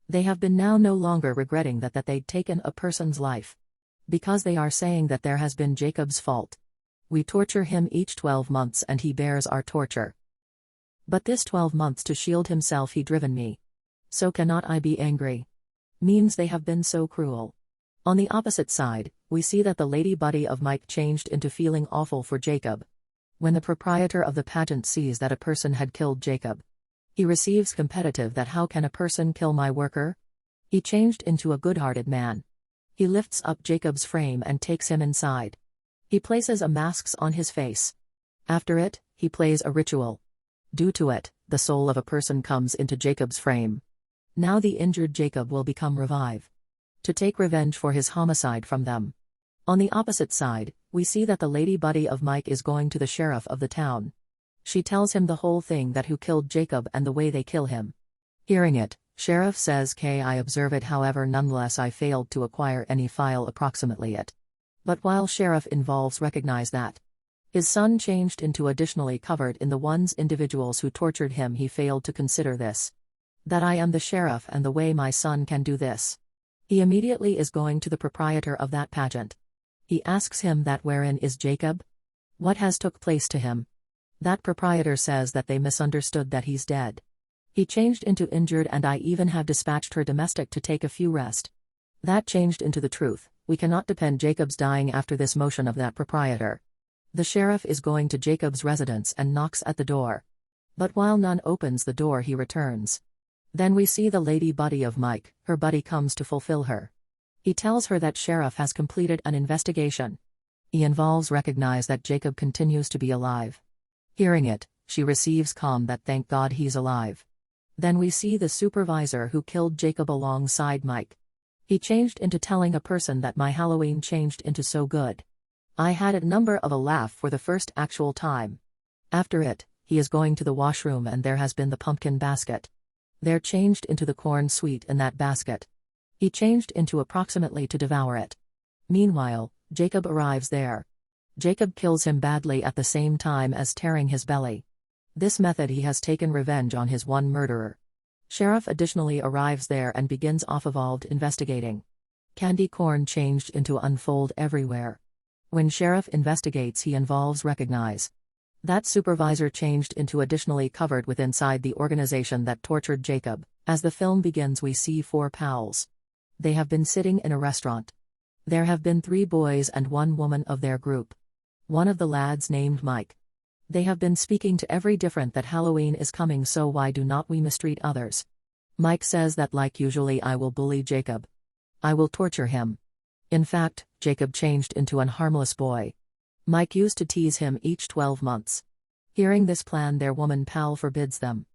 They have been now no longer regretting that they'd taken a person's life. Because they are saying that there has been Jacob's fault. We torture him each 12 months and he bears our torture. But this 12 months to shield himself he driven me. So cannot I be angry? Means they have been so cruel. On the opposite side, we see that the lady buddy of Mike changed into feeling awful for Jacob. When the proprietor of the pageant sees that a person had killed Jacob, he receives competitive that how can a person kill my worker? He changed into a good-hearted man. He lifts up Jacob's frame and takes him inside. He places a mask on his face. After it, he plays a ritual. Due to it, the soul of a person comes into Jacob's frame. Now the injured Jacob will become revive. To take revenge for his homicide from them. On the opposite side, we see that the lady buddy of Mike is going to the sheriff of the town. She tells him the whole thing that who killed Jacob and the way they kill him. Hearing it, sheriff says I observe it, however nonetheless I failed to acquire any file approximately it. But while sheriff involves recognize that his son changed into additionally covered in the ones individuals who tortured him, he failed to consider this. That I am the sheriff and the way my son can do this. He immediately is going to the proprietor of that pageant. He asks him that wherein is Jacob? What has took place to him? That proprietor says that they misunderstood that he's dead. He changed into injured and I even have dispatched her domestic to take a few rest. That changed into the truth. We cannot depend Jacob's dying after this motion of that proprietor. The sheriff is going to Jacob's residence and knocks at the door. But while none opens the door he returns. Then we see the lady buddy of Mike, her buddy comes to fulfill her. He tells her that sheriff has completed an investigation. He involves recognize that Jacob continues to be alive. Hearing it, she receives calm that thank God he's alive. Then we see the supervisor who killed Jacob alongside Mike. He changed into telling a person that my Halloween changed into so good. I had a number of a laugh for the first actual time. After it, he is going to the washroom and there has been the pumpkin basket. They're changed into the corn sweet in that basket. He changed into approximately to devour it. Meanwhile, Jacob arrives there. Jacob kills him badly at the same time as tearing his belly. This method he has taken revenge on his one murderer. Sheriff additionally arrives there and begins evolved investigating. Candy corn changed into unfold everywhere. When sheriff investigates he involves recognize. That supervisor changed into additionally covered with inside the organization that tortured Jacob. As the film begins we see 4 pals. They have been sitting in a restaurant. There have been 3 boys and 1 woman of their group. One of the lads named Mike. They have been speaking to every different that Halloween is coming, so why do not we mistreat others? Mike says that like usually I will bully Jacob. I will torture him. In fact, Jacob changed into an harmless boy. Mike used to tease him each 12 months. Hearing this plan their woman pal forbids them.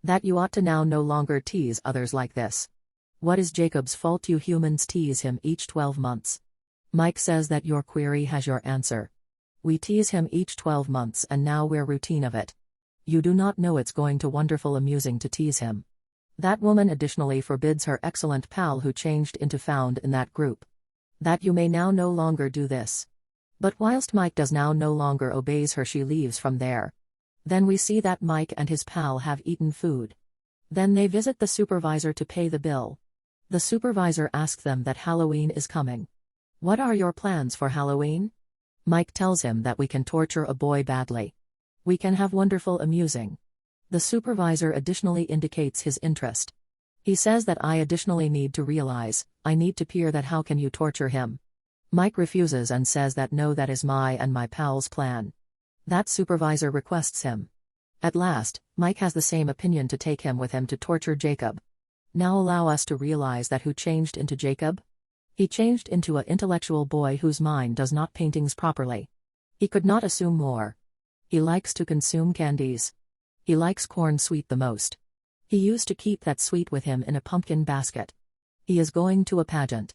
That you ought to now no longer tease others like this. What is Jacob's fault you humans tease him each 12 months? Mike says that your query has your answer. We tease him each 12 months and now we're routine of it. You do not know it's going to wonderful amusing to tease him. That woman additionally forbids her excellent pal who changed into found in that group. That you may now no longer do this. But whilst Mike does now no longer obeys her she leaves from there. Then we see that Mike and his pal have eaten food. Then they visit the supervisor to pay the bill. The supervisor asks them that Halloween is coming. What are your plans for Halloween? Mike tells him that we can torture a boy badly. We can have wonderful amusing. The supervisor additionally indicates his interest. He says that I additionally need to realize, I need to peer that how can you torture him? Mike refuses and says that no, that is my and my pal's plan. That supervisor requests him. At last, Mike has the same opinion to take him with him to torture Jacob. Now allow us to realize that who changed into Jacob? He changed into an intellectual boy whose mind does not paintings properly. He could not assume more. He likes to consume candies. He likes corn sweet the most. He used to keep that sweet with him in a pumpkin basket. He is going to a pageant.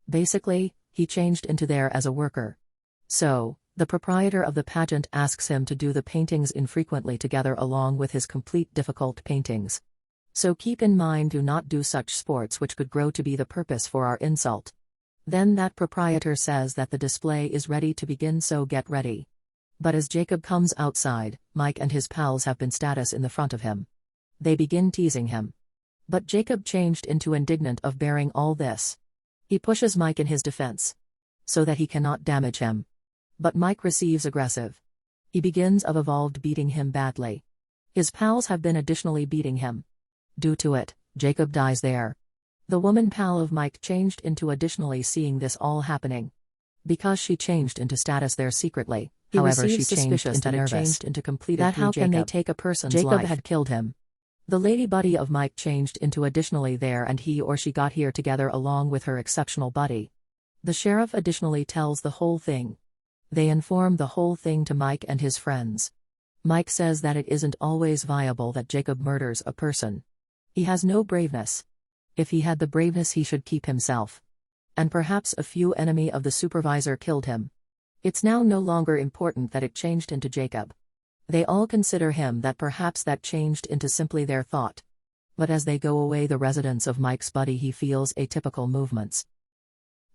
Basically, he changed into there as a worker. So, the proprietor of the pageant asks him to do the paintings infrequently together along with his complete difficult paintings. So keep in mind, do not do such sports which could grow to be the purpose for our insult. Then that proprietor says that the display is ready to begin, so get ready. But as Jacob comes outside, Mike and his pals have been status in the front of him. They begin teasing him. But Jacob changed into indignant of bearing all this. He pushes Mike in his defense, so that he cannot damage him. But Mike receives aggressive. He begins of evolved beating him badly. His pals have been additionally beating him. Due to it, Jacob dies there. The woman pal of Mike changed into additionally seeing this all happening. Because she changed into status there secretly, however she changed into nervous, into completed that how Jacob. Can they take a person's Jacob life? Had killed him. The lady buddy of Mike changed into additionally there and he or she got here together along with her exceptional buddy. The sheriff additionally tells the whole thing. They inform the whole thing to Mike and his friends. Mike says that it isn't always viable that Jacob murders a person. He has no braveness. If he had the braveness he should keep himself. And perhaps a few enemy of the supervisor killed him. It's now no longer important that it changed into Jacob. They all consider him that perhaps that changed into simply their thought. But as they go away the residence of Mike's buddy he feels atypical movements.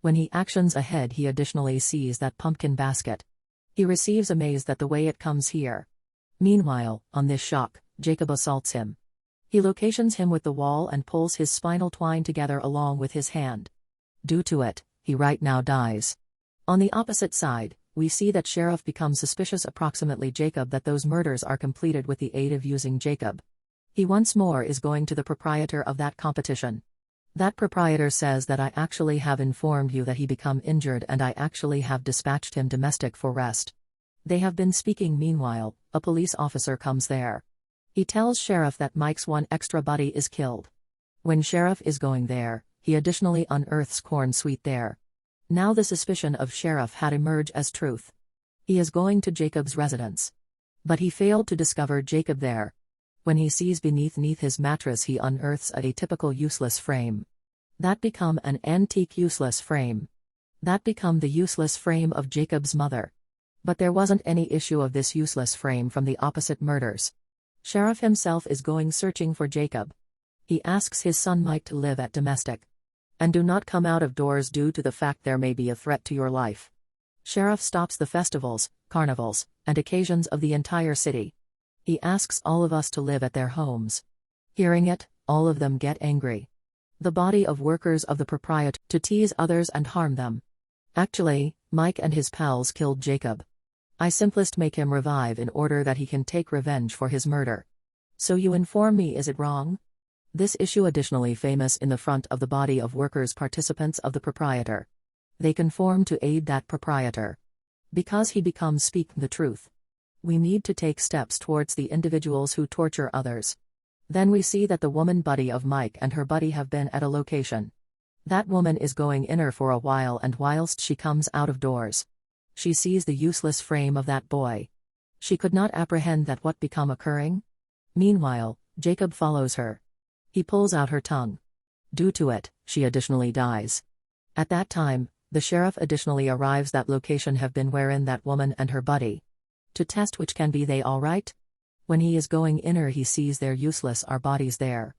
When he actions ahead he additionally sees that pumpkin basket. He receives amazed at the way it comes here. Meanwhile, on this shock, Jacob assaults him. He locations him with the wall and pulls his spinal twine together along with his hand. Due to it, he right now dies. On the opposite side, we see that Sheriff becomes suspicious approximately Jacob that those murders are completed with the aid of using Jacob. He once more is going to the proprietor of that competition. That proprietor says that I actually have informed you that he become injured and I actually have dispatched him domestic for rest. They have been speaking meanwhile, a police officer comes there. He tells Sheriff that Mike's one extra buddy is killed. When Sheriff is going there, he additionally unearths corn sweet there. Now the suspicion of Sheriff had emerged as truth. He is going to Jacob's residence. But he failed to discover Jacob there. When he sees beneath his mattress he unearths a typical useless frame. That become an antique useless frame. That become the useless frame of Jacob's mother. But there wasn't any issue of this useless frame from the opposite murders. Sheriff himself is going searching for Jacob. He asks his son Mike to live at domestic. And do not come out of doors due to the fact there may be a threat to your life. Sheriff stops the festivals, carnivals, and occasions of the entire city. He asks all of us to live at their homes. Hearing it, all of them get angry. The body of workers of the proprietor to tease others and harm them. Actually, Mike and his pals killed Jacob. I simplest make him revive in order that he can take revenge for his murder. So you inform me, is it wrong? This issue additionally famous in the front of the body of workers participants of the proprietor. They conform to aid that proprietor. Because he becomes speaking the truth. We need to take steps towards the individuals who torture others. Then we see that the woman buddy of Mike and her buddy have been at a location. That woman is going inner for a while and whilst she comes out of doors. She sees the useless frame of that boy. She could not apprehend that what become occurring. Meanwhile, Jacob follows her. He pulls out her tongue. Due to it, she additionally dies. At that time, the sheriff additionally arrives that location have been wherein that woman and her buddy. To test which can be they alright? When he is going inner he sees their useless are bodies there.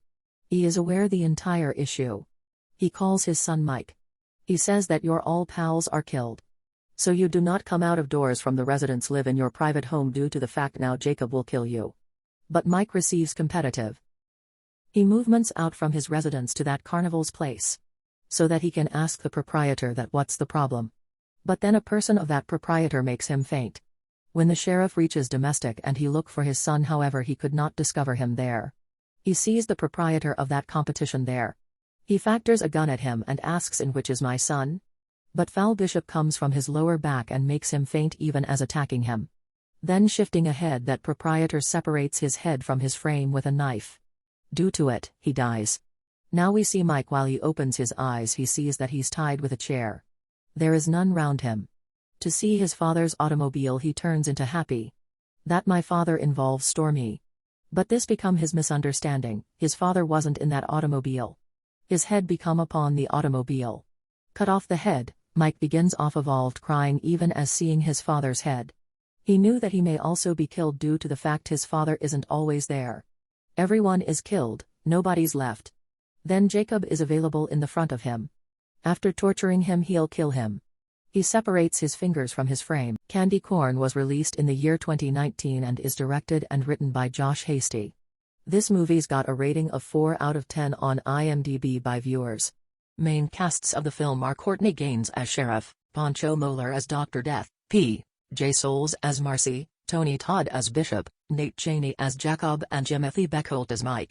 He is aware the entire issue. He calls his son Mike. He says that your all pals are killed. So you do not come out of doors from the residence live in your private home due to the fact now Jacob will kill you. But Mike receives competitive. He movements out from his residence to that carnival's place. So that he can ask the proprietor that what's the problem. But then a person of that proprietor makes him faint. When the sheriff reaches domestic and he look for his son however he could not discover him there. He sees the proprietor of that competition there. He factors a gun at him and asks in which is my son? But foul bishop comes from his lower back and makes him faint even as attacking him. Then shifting ahead that proprietor separates his head from his frame with a knife. Due to it, he dies. Now we see Mike while he opens his eyes he sees that he's tied with a chair. There is none round him. To see his father's automobile he turns into happy. That my father involves Stormy. But this become his misunderstanding, his father wasn't in that automobile. His head become upon the automobile. Cut off the head, Mike begins off evolved crying even as seeing his father's head. He knew that he may also be killed due to the fact his father isn't always there. Everyone is killed, nobody's left. Then Jacob is available in the front of him. After torturing him he'll kill him. He separates his fingers from his frame. Candy Corn was released in the year 2019 and is directed and written by Hasty. This movie's got a rating of 4 out of 10 on IMDb by viewers. Main casts of the film are Courtney Gaines as Sheriff, Poncho Moeller as Dr. Death, P.J. Souls as Marcy, Tony Todd as Bishop, Nate Cheney as Jacob and Jimothy Beckholt as Mike.